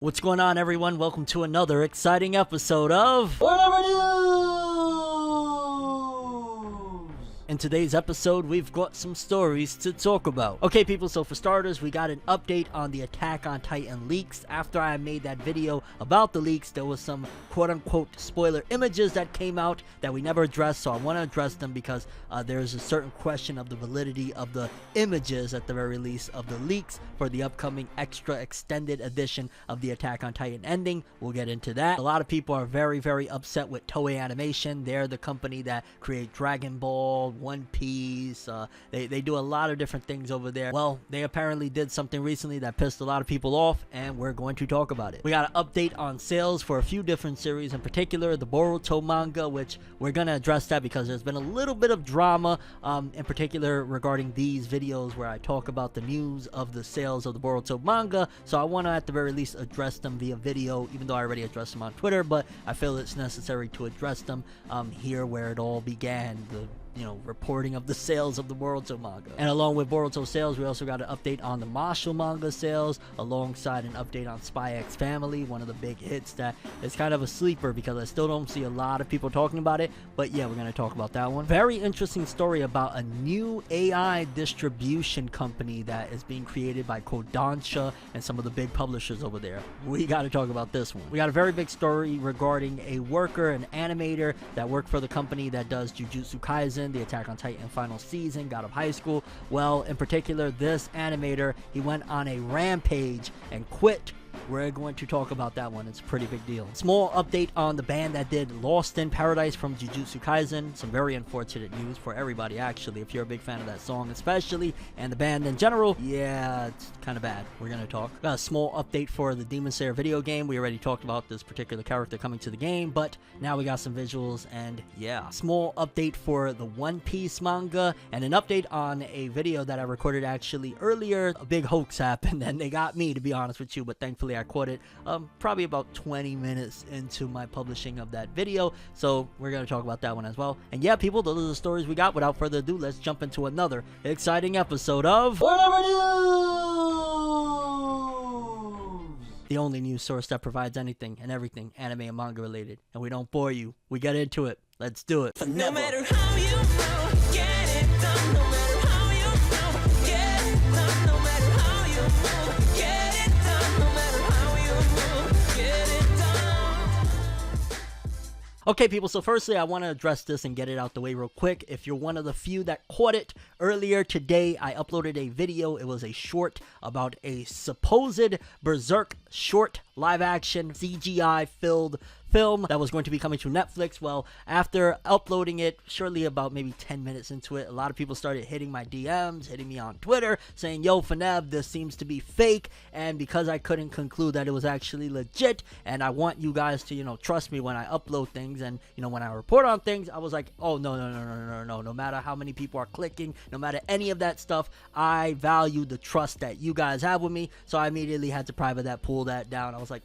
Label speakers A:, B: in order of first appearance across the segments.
A: What's going on, everyone? Welcome to another exciting episode of FORNEVERNEWS! In today's episode, we've got some stories to talk about. Okay, people, so for starters, we got an update on the Attack on Titan leaks. After I made that video about the leaks, there was some quote-unquote spoiler images that came out that we never addressed, so I want to address them because there's a certain question of the validity of the images, at the very least, of the leaks for the upcoming extra extended edition of the Attack on Titan ending. We'll get into that. A lot of people are very, very upset with Toei Animation. They're the company that create Dragon Ball, One Piece. They do a lot of different things over there. Well, they apparently did something recently that pissed a lot of people off, and we're going to talk about it. We got an update on sales for a few different series, in particular the Boruto manga, which we're going to address that because there's been a little bit of drama, in particular regarding these videos where I talk about the news of the sales of the Boruto manga. So I want to at the very least address them via video, even though I already addressed them on Twitter, but I feel it's necessary to address them here where it all began, the reporting of the sales of the Boruto manga. And along with Boruto sales, we also got an update on the Mashle manga sales, alongside an update on SpyXFamily, one of the big hits that is kind of a sleeper because I still don't see a lot of people talking about it, but yeah, we're going to talk about that one. Very interesting story about a new AI distribution company that is being created by Kodansha and some of the big publishers over there. We got to talk about this one. We got a very big story regarding a worker, an animator that worked for the company that does Jujutsu Kaisen, the Attack on Titan final season, got out of high school. Well, in particular, this animator, he went on a rampage and quit. We're going to talk about that one. It's a pretty big deal. Small update on the band that did Lost in Paradise from Jujutsu Kaisen. Some very unfortunate news for everybody, actually, if you're a big fan of that song especially, and the band in general. Yeah, it's kind of bad. We're going to talk. Got a small update for the Demon Slayer video game. We already talked about this particular character coming to the game, but now we got some visuals, and yeah. Small update for the One Piece manga, and an update on a video that I recorded actually earlier. A big hoax happened, and they got me, to be honest with you, but thankfully I caught it probably about 20 minutes into my publishing of that video, so we're going to talk about that one as well. And yeah, people, those are the stories we got. Without further ado, let's jump into another exciting episode of FORNEVERNEWS, the only news source that provides anything and everything anime and manga related. And we don't bore you. We get into it. Let's do it.
B: No matter how you move, get it done. No matter how you move, get it done. No matter how you move, get it done. No matter how you move, get it done.
A: Okay, people, so firstly, I want to address this and get it out the way real quick. If you're one of the few that caught it, earlier today, I uploaded a video. It was a short about a supposed Berserk short live-action CGI-filled film that was going to be coming to Netflix. Well, after uploading it, shortly about maybe 10 minutes into it, a lot of people started hitting my DMs, hitting me on Twitter, saying, yo, Fornev, this seems to be fake. And because I couldn't conclude that it was actually legit, and I want you guys to, trust me when I upload things and, when I report on things, I was like, oh, no. No matter how many people are clicking, no matter any of that stuff, I value the trust that you guys have with me. So I immediately had to private that, pull that down. I was like,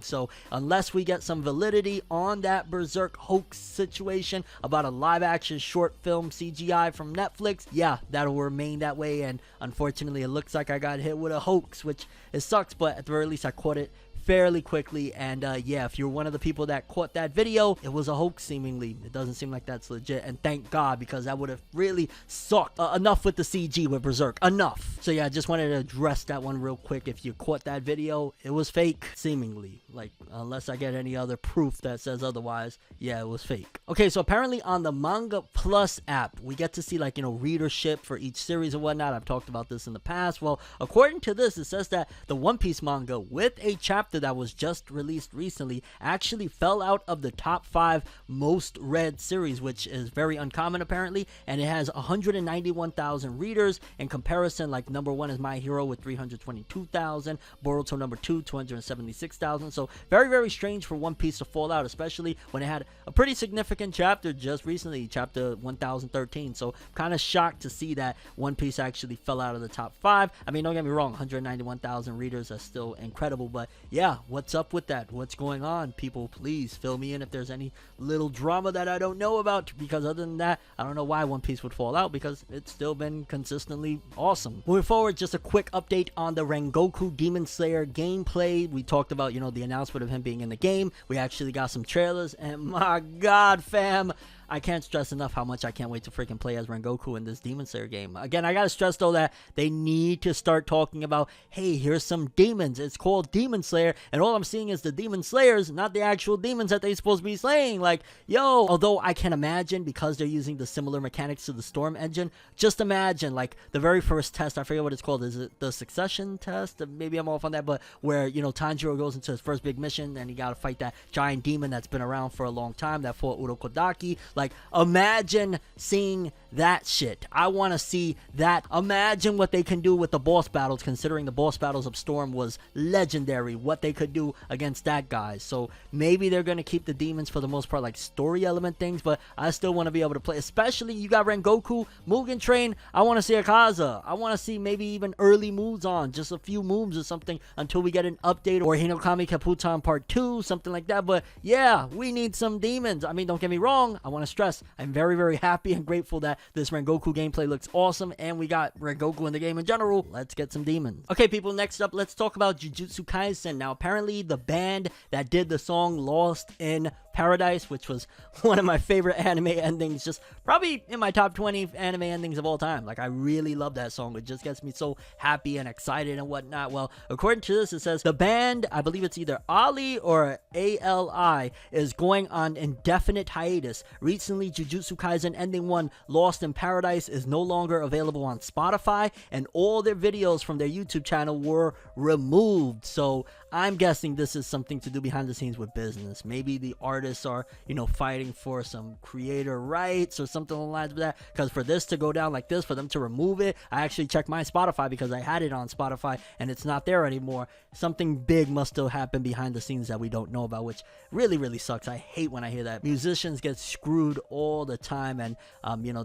A: So unless we get some validity on that Berserk hoax situation about a live-action short film CGI from Netflix, yeah, that'll remain that way. And unfortunately, it looks like I got hit with a hoax, which it sucks, but at the very least, I caught it fairly quickly. And yeah, if you're one of the people that caught that video, it was a hoax seemingly. It doesn't seem like that's legit, and thank God, because that would have really sucked. Enough with the CG with Berserk, enough. So yeah, I just wanted to address that one real quick. If you caught that video, it was fake seemingly, like unless I get any other proof that says otherwise. Yeah, it was fake. Okay, so apparently on the Manga Plus app, we get to see readership for each series and whatnot. I've talked about this in the past. Well, according to this, it says that the One Piece manga with a chapter that was just released recently actually fell out of the top 5 most read series, which is very uncommon apparently, and it has 191,000 readers. In comparison, number 1 is My Hero with 322,000, Boruto number 2, 276,000. So very, very strange for One Piece to fall out, especially when it had a pretty significant chapter just recently, chapter 1013. So kind of shocked to see that One Piece actually fell out of the top 5. I mean, don't get me wrong, 191,000 readers are still incredible, but yeah, yeah, what's up with that? What's going on? People, please fill me in if there's any little drama that I don't know about, because other than that, I don't know why One Piece would fall out, because it's still been consistently awesome. Moving forward, just a quick update on the Rengoku Demon Slayer gameplay. We talked about, the announcement of him being in the game. We actually got some trailers, and my god, fam, I can't stress enough how much I can't wait to freaking play as Rengoku in this Demon Slayer game. Again, I gotta stress though that they need to start talking about, hey, here's some demons. It's called Demon Slayer, and all I'm seeing is the Demon Slayers, not the actual demons that they're supposed to be slaying. Like, yo, although I can imagine, because they're using the similar mechanics to the Storm engine, just imagine, like, the very first test, I forget what it's called, is it the Succession test? Maybe I'm off on that, but where, Tanjiro goes into his first big mission, and he gotta fight that giant demon that's been around for a long time, that fought Urokodaki. Like, imagine seeing that shit. I want to see that. Imagine what they can do with the boss battles, considering the boss battles of Storm was legendary, what they could do against that guy. So maybe they're going to keep the demons for the most part like story element things, but I still want to be able to play, especially you got Rengoku, Mugen Train. I want to see Akaza. I want to see maybe even early moves on, just a few moves or something until we get an update, or Hinokami Kaputan Part 2, something like that. But yeah, we need some demons. I mean, don't get me wrong, I want to stress, I'm very, very happy and grateful that this Rengoku gameplay looks awesome, and we got Rengoku in the game in general. Let's get some demons. Okay, people, next up, let's talk about Jujutsu Kaisen. Now, apparently, the band that did the song Lost in Paradise, which was one of my favorite anime endings, just probably in my top 20 anime endings of all time. Like, I really love that song. It just gets me so happy and excited and whatnot. Well, according to this, it says the band, I believe it's either Ali or ALI, is going on indefinite hiatus. Recently, Jujutsu Kaisen Ending 1 Lost in Paradise is no longer available on Spotify, and all their videos from their YouTube channel were removed. So I'm guessing this is something to do behind the scenes with business. Maybe the artists are, fighting for some creator rights or something along the lines of that. Because for this to go down like this, for them to remove it, I actually checked my Spotify because I had it on Spotify and it's not there anymore. Something big must still happen behind the scenes that we don't know about, which really, really sucks. I hate when I hear that. Musicians get screwed all the time, and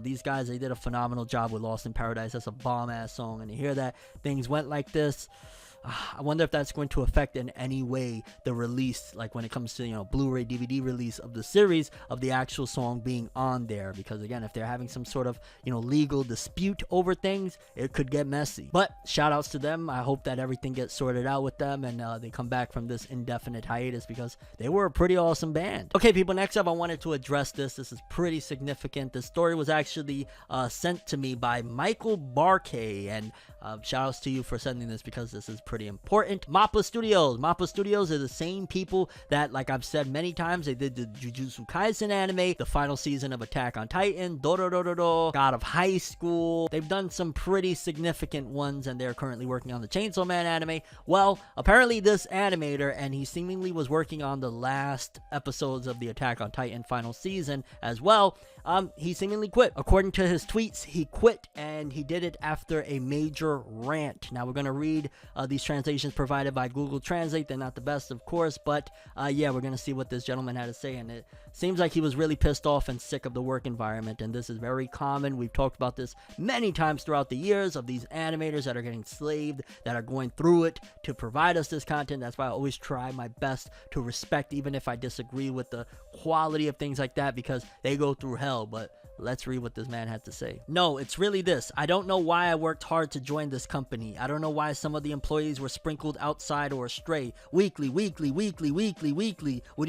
A: these guys, they did a phenomenal job with Lost in Paradise. That's a bomb-ass song, and to hear that things went like this, I wonder if that's going to affect in any way the release, like when it comes to, Blu-ray, DVD release of the series, of the actual song being on there. Because again, if they're having some sort of, legal dispute over things, it could get messy. But shout outs to them. I hope that everything gets sorted out with them, and they come back from this indefinite hiatus, because they were a pretty awesome band. Okay, people, next up, I wanted to address this. This is pretty significant. This story was actually sent to me by Michael Barkay, and shout outs to you for sending this, because this is pretty important. Mappa Studios are the same people that, like I've said many times, they did the Jujutsu Kaisen anime, the final season of Attack on Titan, Dorororo, God of High School. They've done some pretty significant ones, and they're currently working on the Chainsaw Man anime. Well, apparently this animator, and he seemingly was working on the last episodes of the Attack on Titan final season as well, he seemingly quit. According to his tweets, he quit, and he did it after a major rant. Now we're going to read these translations provided by Google Translate. They're not the best, of course, but yeah, we're going to see what this gentleman had to say, and it seems like he was really pissed off and sick of the work environment, and this is very common. We've talked about this many times throughout the years, of these animators that are getting slaved, that are going through it to provide us this content. That's why I always try my best to respect, even if I disagree with the quality of things like that, because they go through hell. But let's read what this man had to say. No, it's really this. I don't know why I worked hard to join this company. I don't know why some of the employees were sprinkled outside or astray. Weekly. Would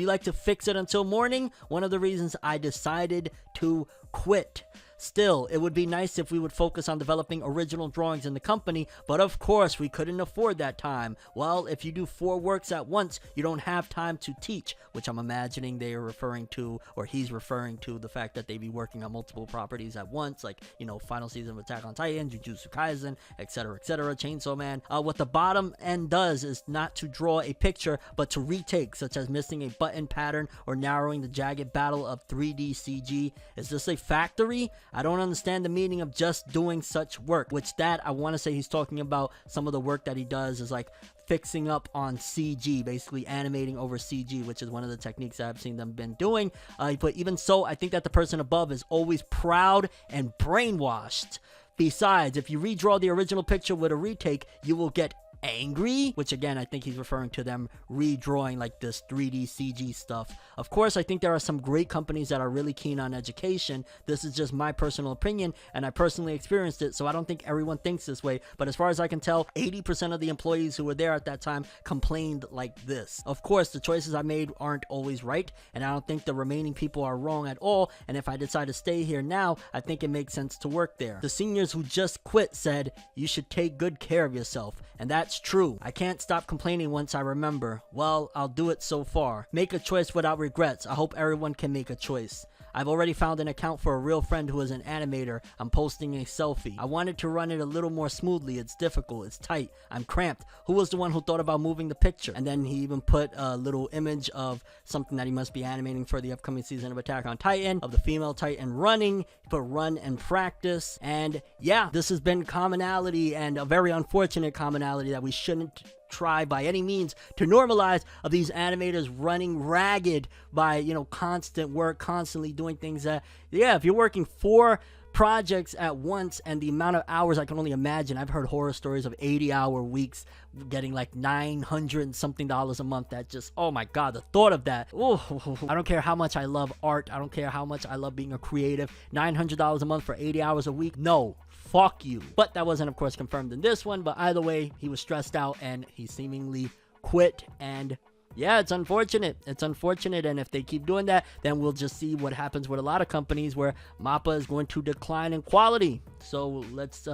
A: you like to fix it until morning? One of the reasons I decided to quit. Still, it would be nice if we would focus on developing original drawings in the company, but of course we couldn't afford that time. Well, if you do 4 works at once, you don't have time to teach, which I'm imagining they are referring to, or he's referring to the fact that they be working on multiple properties at once, like, final season of Attack on Titan, Jujutsu Kaisen, etc., Chainsaw Man. What the bottom end does is not to draw a picture, but to retake, such as missing a button pattern or narrowing the jagged battle of 3D CG. Is this a factory? I don't understand the meaning of just doing such work, which that I want to say he's talking about some of the work that he does is like fixing up on CG, basically animating over CG, which is one of the techniques that I've seen them been doing. But even so, I think that the person above is always proud and brainwashed. Besides, if you redraw the original picture with a retake, you will get angry, which again, I think he's referring to them redrawing like this 3D CG stuff. Of course, I think there are some great companies that are really keen on education. This is just my personal opinion, and I personally experienced it, so I don't think everyone thinks this way. But as far as I can tell, 80% of the employees who were there at that time complained like this. Of course, the choices I made aren't always right, and I don't think the remaining people are wrong at all, and if I decide to stay here now, I think it makes sense to work there. The seniors who just quit said, "You should take good care of yourself," and that's true. I can't stop complaining once I remember. Well, I'll do it so far. Make a choice without regrets. I hope everyone can make a choice. I've already found an account for a real friend who is an animator. I'm posting a selfie. I wanted to run it a little more smoothly. It's difficult. It's tight. I'm cramped. Who was the one who thought about moving the picture? And then he even put a little image of something that he must be animating for the upcoming season of Attack on Titan, of the female Titan running. He put run and practice. And yeah, this has been commonality, and a very unfortunate commonality that we shouldn't try by any means to normalize, of these animators running ragged by, you know, constant work, constantly doing things that, yeah, if you're working 4 projects at once and the amount of hours, I can only imagine. I've heard horror stories of 80-hour weeks getting like $900 and something a month. That just, oh my god, the thought of that. Ooh, I don't care how much I love art, I don't care how much I love being a creative. $900 a month for 80 hours a week, no, fuck you. But that wasn't, of course, confirmed in this one. But either way, he was stressed out and he seemingly quit. And yeah, it's unfortunate. It's unfortunate. And if they keep doing that, then we'll just see what happens with a lot of companies where Mappa is going to decline in quality. So let's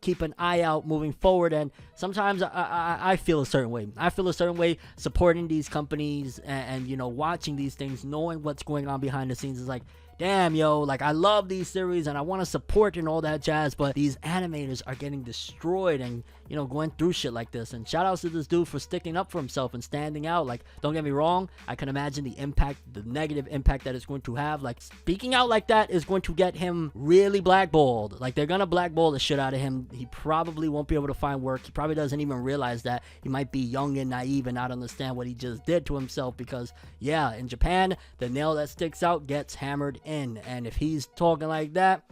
A: keep an eye out moving forward. And sometimes I feel a certain way. I feel a certain way supporting these companies and you know, watching these things, knowing what's going on behind the scenes is like, damn, yo, like, I love these series and I want to support and all that jazz, but these animators are getting destroyed and, you know, going through shit like this. And shout outs to this dude for sticking up for himself and standing out. Like, don't get me wrong, I can imagine the impact, the negative impact that it's going to have. Like, speaking out like that is going to get him really blackballed. Like, they're gonna blackball the shit out of him. He probably won't be able to find work. He probably doesn't even realize that. He might be young and naive and not understand what he just did to himself, because yeah, in Japan, the nail that sticks out gets hammered in. And if he's talking like that,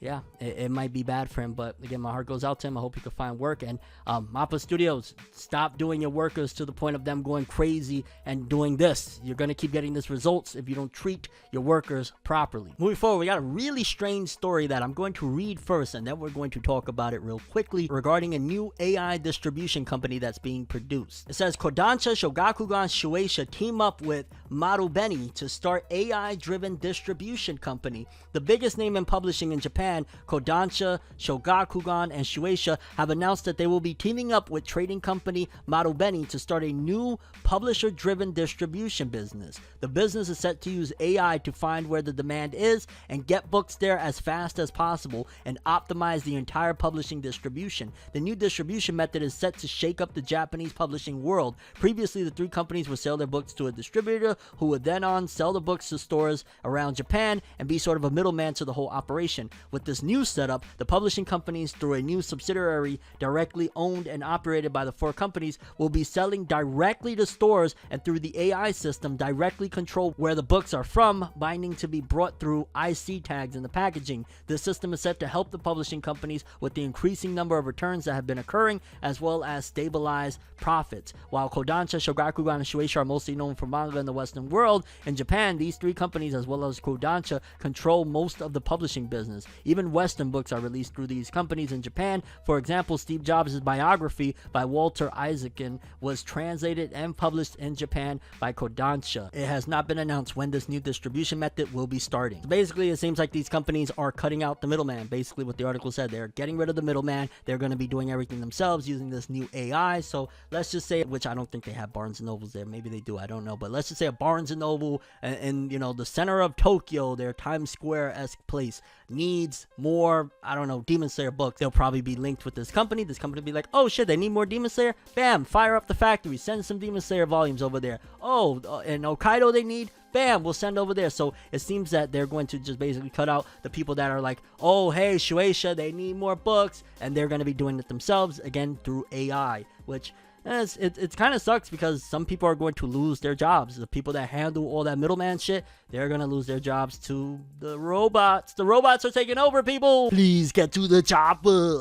A: yeah, it might be bad for him. But again, my heart goes out to him. I hope he can find work. And Mappa Studios, stop doing your workers to the point of them going crazy and doing this. You're going to keep getting this results if you don't treat your workers properly. Moving forward, we got a really strange story that I'm going to read first, and then we're going to talk about it real quickly regarding a new AI distribution company that's being produced. It says Kodansha, Shogakukan, Shueisha team up with Marubeni to start AI-driven distribution company. The biggest name in publishing in Japan, Kodansha, Shogakukan, and Shueisha have announced that they will be teaming up with trading company Marubeni to start a new publisher-driven distribution business. The business is set to use AI to find where the demand is and get books there as fast as possible and optimize the entire publishing distribution. The new distribution method is set to shake up the Japanese publishing world. Previously, the 3 companies would sell their books to a distributor who would then sell the books to stores around Japan and be sort of a middleman to the whole operation. With this new setup, the publishing companies, through a new subsidiary directly owned and operated by the 4 companies, will be selling directly to stores and through the AI system directly control where the books are from, binding to be brought through IC tags in the packaging. This system is set to help the publishing companies with the increasing number of returns that have been occurring, as well as stabilize profits. While Kodansha, Shogakukan, and Shueisha are mostly known for manga in the Western world, in Japan, these 3 companies, as well as Kodansha, control most of the publishing business. Even Western books are released through these companies in Japan. For example, Steve Jobs' biography by Walter Isaacson was translated and published in Japan by Kodansha. It has not been announced when this new distribution method will be starting. So basically, it seems like these companies are cutting out the middleman. Basically, what the article said, they're getting rid of the middleman. They're going to be doing everything themselves using this new AI. So let's just say, which I don't think they have Barnes & Nobles there. Maybe they do. I don't know. But let's just say a Barnes & Noble in you know, the center of Tokyo, their Times Square-esque place, needs more, I don't know, Demon Slayer books. They'll probably be linked with this company. This company will be like, oh shit, they need more Demon Slayer? Bam, fire up the factory, send some Demon Slayer volumes over there. Oh, and Hokkaido they need? Bam, we'll send over there. So it seems that they're going to just basically cut out the people that are like, oh hey, Shueisha, they need more books, and they're going to be doing it themselves, again, through AI, which And it kind of sucks because some people are going to lose their jobs. The people that handle all that middleman shit, they're going to lose their jobs to the robots. The robots are taking over, people. Please get to the chopper.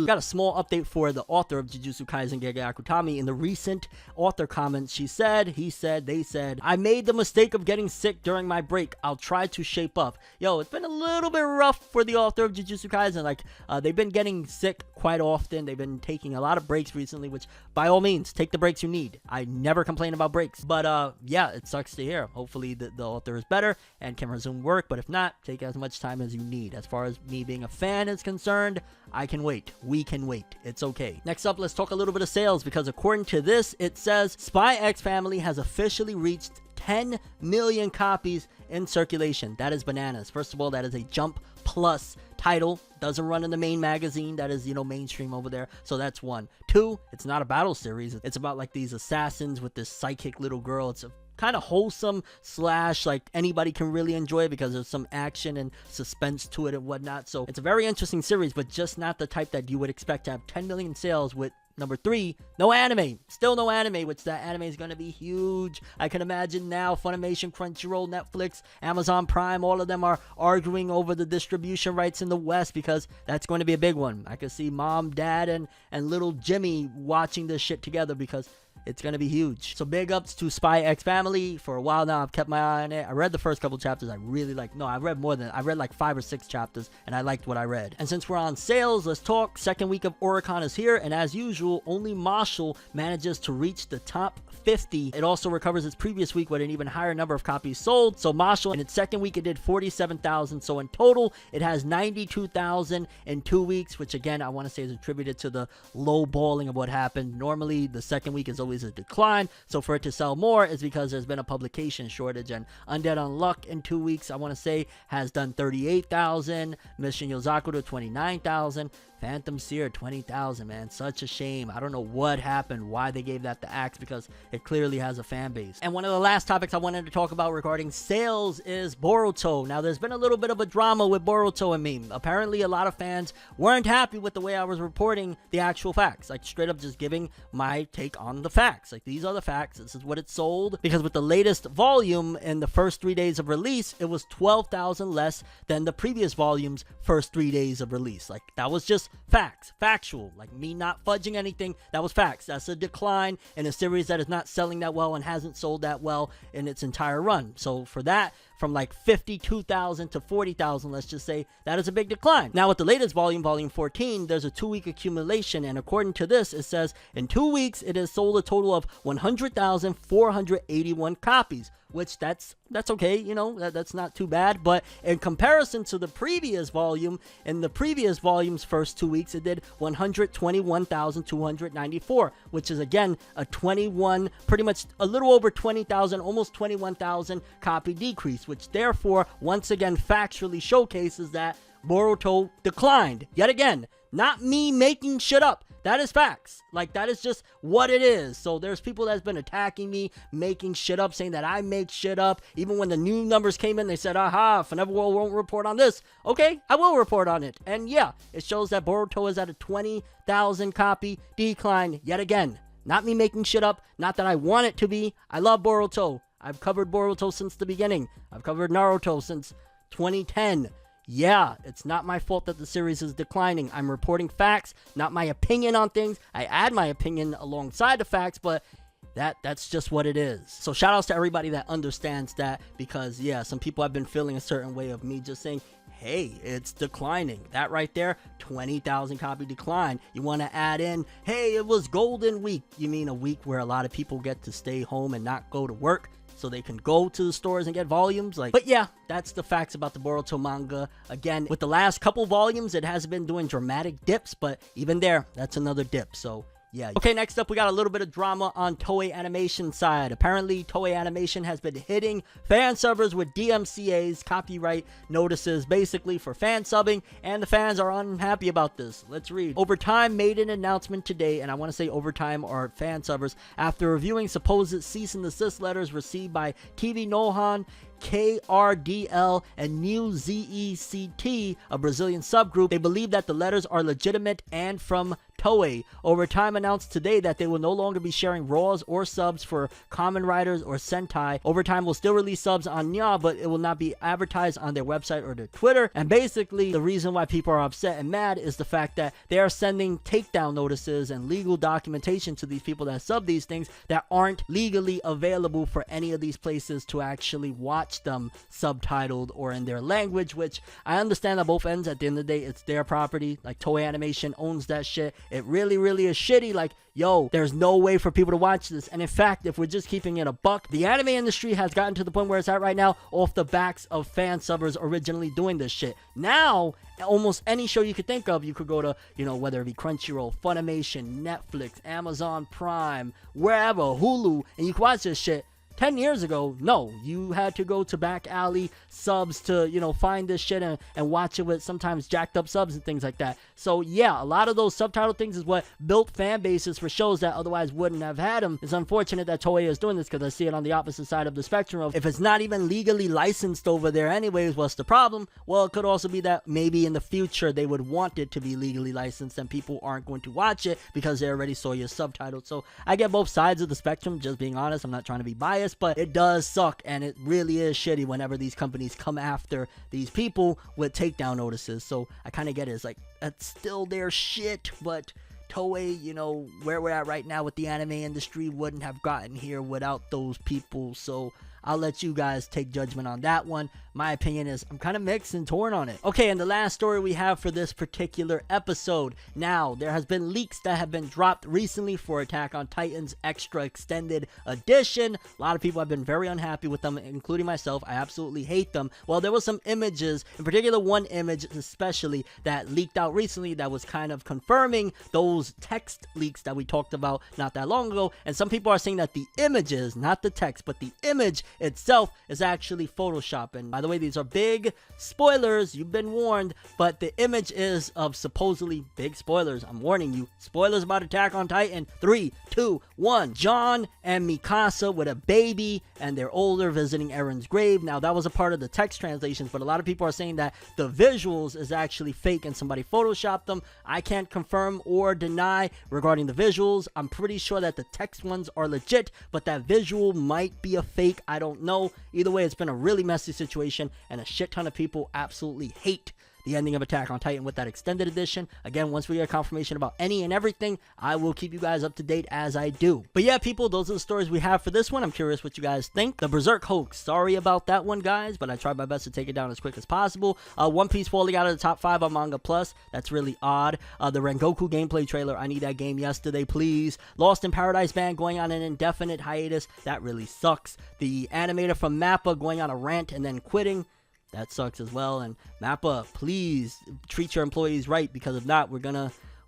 A: Got a small update for the author of Jujutsu Kaisen Gege Akutami. In the recent author comments, she said, he said, they said, I made the mistake of getting sick during my break. I'll try to shape up. Yo, it's been a little bit rough for the author of Jujutsu Kaisen. Like, they've been getting sick quite often. They've been taking a lot of breaks recently, which by all means, take the breaks you need. I never complain about breaks. But yeah, it sucks to hear. Hopefully the author is better and can resume work. But if not, take as much time as you need. As far as me being a fan is concerned, I can wait. We can wait. It's okay. Next up, let's talk a little bit of sales, because according to this, it says SpyXFamily has officially reached 10 million copies in circulation. That is bananas. First of all, that is a Jump Plus title. Doesn't run in the main magazine that is, you know, mainstream over there. So that's one. Two, it's not a battle series. It's about like these assassins with this psychic little girl. It's a kind of wholesome slash like anybody can really enjoy because there's some action and suspense to it and whatnot. So it's a very interesting series, but just not the type that you would expect to have 10 million sales with. Number 3, no anime. Still no anime, which that anime is going to be huge. I can imagine now Funimation, Crunchyroll, Netflix, Amazon Prime, all of them are arguing over the distribution rights in the West because that's going to be a big one. I could see mom, dad, and little Jimmy watching this shit together because it's going to be huge. So big ups to SpyXFamily. For a while now, I've kept my eye on it. I read the first couple chapters. I really liked. No, I read more than. I read like 5 or 6 chapters, and I liked what I read. And since we're on sales, let's talk. Second week of Oricon is here, and as usual, only Mashle manages to reach the top 50. It also recovers its previous week with an even higher number of copies sold. So Mashle, in its second week, it did 47,000. So in total, it has 92,000 in 2 weeks, which again, I want to say is attributed to the low balling of what happened. Normally, the second week is always a decline, so for it to sell more is because there's been a publication shortage. And Undead Unluck in 2 weeks, I want to say, has done 38,000, Mission Yozaku to 29,000, Phantom Seer 20,000. Man, such a shame. I don't know what happened, why they gave that to Axe, because it clearly has a fan base. And one of the last topics I wanted to talk about regarding sales is Boruto. Now there's been a little bit of a drama with Boruto and me. Apparently a lot of fans weren't happy with the way I was reporting the actual facts, like straight up just giving my take on the facts. Like, these are the facts, this is what it sold. Because with the latest volume in the first 3 days of release, it was 12,000 less than the previous volume's first 3 days of release. Like, that was just facts, factual, like me not fudging anything. That was facts. That's a decline in a series that is not selling that well and hasn't sold that well in its entire run. So for that, from like 52,000 to 40,000, let's just say, that is a big decline. Now with the latest volume, volume 14, there's a 2-week accumulation, and according to this, it says in 2 weeks it has sold a total of 100,481 copies, which that's okay, you know, that's not too bad. But in comparison to the previous volume, in the previous volume's first 2 weeks, it did 121,294, which is again a 21, pretty much a little over 20,000, almost 21,000 copy decrease, which therefore once again factually showcases that Boruto declined yet again. Not me making shit up. That is facts. Like, that is just what it is. So there's people that's been attacking me, making shit up, saying that I make shit up. Even when the new numbers came in, they said, aha, ForneverWorld won't report on this. Okay, I will report on it. And yeah, it shows that Boruto is at a 20,000 copy decline yet again. Not me making shit up. Not that I want it to be. I love Boruto. I've covered Boruto since the beginning. I've covered Naruto since 2010. Yeah, it's not my fault that the series is declining. I'm reporting facts, not my opinion on things. I add my opinion alongside the facts, but that's just what it is. So shout outs to everybody that understands that, because yeah, some people have been feeling a certain way of me just saying, hey, it's declining. That right there, 20,000 copy decline. You want to add in, hey, it was Golden Week. You mean a week where a lot of people get to stay home and not go to work, so they can go to the stores and get volumes. Like, but yeah, that's the facts about the Boruto manga. Again, with the last couple volumes, it has been doing dramatic dips, but even there, that's another dip. So yeah. Okay, next up, we got a little bit of drama on Toei Animation side. Apparently, Toei Animation has been hitting fan subbers with DMCA's, copyright notices, basically for fan subbing, and the fans are unhappy about this. Let's read. Overtime made an announcement today, and I want to say Overtime are fan subbers, after reviewing supposed cease and desist letters received by TV Nohan, KRDL, and New ZECT, a Brazilian subgroup. They believe that the letters are legitimate and from Toei over time announced today that they will no longer be sharing RAWs or subs for Kamen Riders or Sentai. Overtime will still release subs on Nya, but it will not be advertised on their website or their Twitter. And basically, the reason why people are upset and mad is the fact that they are sending takedown notices and legal documentation to these people that sub these things that aren't legally available for any of these places to actually watch them subtitled or in their language, which I understand on both ends. At the end of the day, it's their property. Like, Toei Animation owns that shit. It really, really is shitty. Like, yo, there's no way for people to watch this. And in fact, if we're just keeping it a buck, the anime industry has gotten to the point where it's at right now off the backs of fan subbers originally doing this shit. Now, almost any show you could think of, you could go to, you know, whether it be Crunchyroll, Funimation, Netflix, Amazon Prime, wherever, Hulu, and you can watch this shit. 10 years ago, no, you had to go to back alley subs to, you know, find this shit and watch it with sometimes jacked up subs and things like that. So yeah, a lot of those subtitle things is what built fan bases for shows that otherwise wouldn't have had them. It's unfortunate that Toei is doing this because I see it on the opposite side of the spectrum of, if it's not even legally licensed over there anyways, what's the problem? Well, it could also be that maybe in the future they would want it to be legally licensed and people aren't going to watch it because they already saw your subtitles. So I get both sides of the spectrum, just being honest. I'm not trying to be biased, but it does suck, and it really is shitty whenever these companies come after these people with takedown notices. So I kind of get it. It's like, that's still their shit, but Toei, you know, where we're at right now with the anime industry wouldn't have gotten here without those people. So I'll let you guys take judgment on that one. My opinion is I'm kind of mixed and torn on it. Okay, and the last story we have for this particular episode. Now, there has been leaks that have been dropped recently for Attack on Titan's Extra Extended Edition. A lot of people have been very unhappy with them, including myself. I absolutely hate them. Well, there was some images, in particular one image especially, that leaked out recently that was kind of confirming those text leaks that we talked about not that long ago. And some people are saying that the images, not the text, but the image itself is actually Photoshop. And by the way, these are big spoilers, you've been warned, but the image is of supposedly big spoilers. I'm warning you, spoilers about Attack on Titan. 3, 2, 1. John and Mikasa with a baby, and they're older, visiting Eren's grave. Now, that was a part of the text translations, but a lot of people are saying that the visuals is actually fake and somebody photoshopped them. I can't confirm or deny regarding the visuals. I'm pretty sure that the text ones are legit, but that visual might be a fake. I don't know. Either way, it's been a really messy situation, and a shit ton of people absolutely hate the ending of Attack on Titan with that extended edition. Again, once we get confirmation about any and everything, I will keep you guys up to date as I do. But yeah, people, those are the stories we have for this one. I'm curious what you guys think. The Berserk hoax, sorry about that one, guys, but I tried my best to take it down as quick as possible. One Piece falling out of the top 5 on Manga Plus, that's really odd. The Rengoku gameplay trailer, I need that game yesterday, please. Lost in Paradise Band going on an indefinite hiatus, that really sucks. The animator from Mappa going on a rant and then quitting, that sucks as well. And Mappa, please treat your employees right, because if not, we'll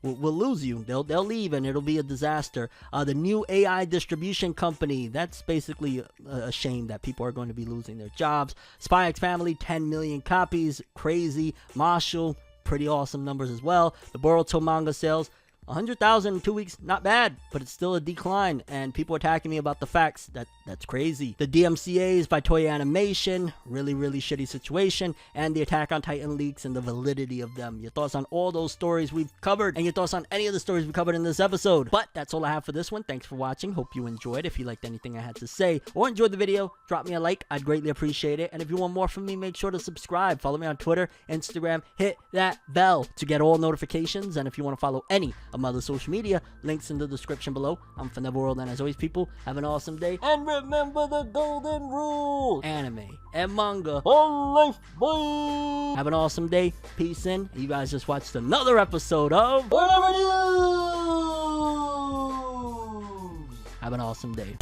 A: lose you. They'll leave and it'll be a disaster. The new AI distribution company, that's basically a shame that people are going to be losing their jobs. SpyXFamily, 10 million copies, crazy. Mashle, pretty awesome numbers as well. The Boruto manga sales, 100,000 in 2 weeks, not bad, but it's still a decline, and people attacking me about the facts. That's crazy. The DMCAs by Toei Animation, really, really shitty situation, and the Attack on Titan leaks and the validity of them. Your thoughts on all those stories we've covered, and your thoughts on any of the stories we covered in this episode. But that's all I have for this one. Thanks for watching. Hope you enjoyed. If you liked anything I had to say or enjoyed the video, drop me a like. I'd greatly appreciate it. And if you want more from me, make sure to subscribe. Follow me on Twitter, Instagram. Hit that bell to get all notifications. And if you want to follow any of my other social media, links in the description below. I'm ForneverWorld, and as always, people, have an awesome day. And remember the golden rule: anime and manga for life, boy. Have an awesome day. Peace in. You guys just watched another episode of ForneverNews. Have an awesome day.